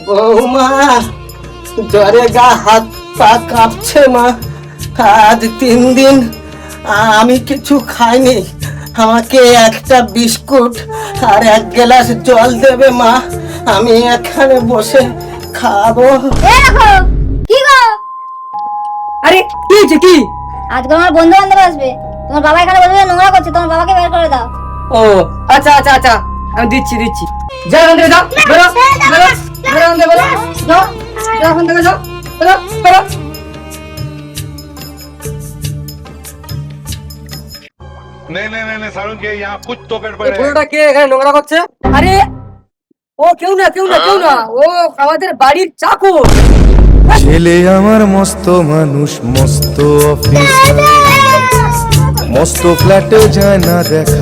বৌমা, জ্বরে গা হাত পা কাঁপছে মা। আজ 3 দিন আমি কিছু খাইনি। আমাকে একটা বিস্কুট আর 1 গ্লাস জল দেবে মা? আমি এখানে বসে খাবো। দেখো কি গো, আরে কি হয়েছে কি? আজকে আমার বন্ধু বান্ধব আসবে, তোমার বাবা এখানে বসে নোংরা করছে, তোমার বাবাকে বের করে দাও। ও আচ্ছা আচ্ছা আচ্ছা, আমি দিচ্ছি। যাও এখান থেকে যাও, বেরো বেরো বেরো এখান থেকে, বেরো যাও, যাও এখান থেকে, যাও বেরো বেরো। नहीं नहीं नहीं नहीं सारुण के यहाँ कुछ तो गड़बड़ এই है। বুড়োটা কে এখানে নোংরা করছে? আরে ও কেউ না, ও আমাদের বাড়ির চাকর। ছেলে আমার মস্ত মানুষ, মস্ত অফিসার, মস্ত ফ্ল্যাটে যায় না দেখা।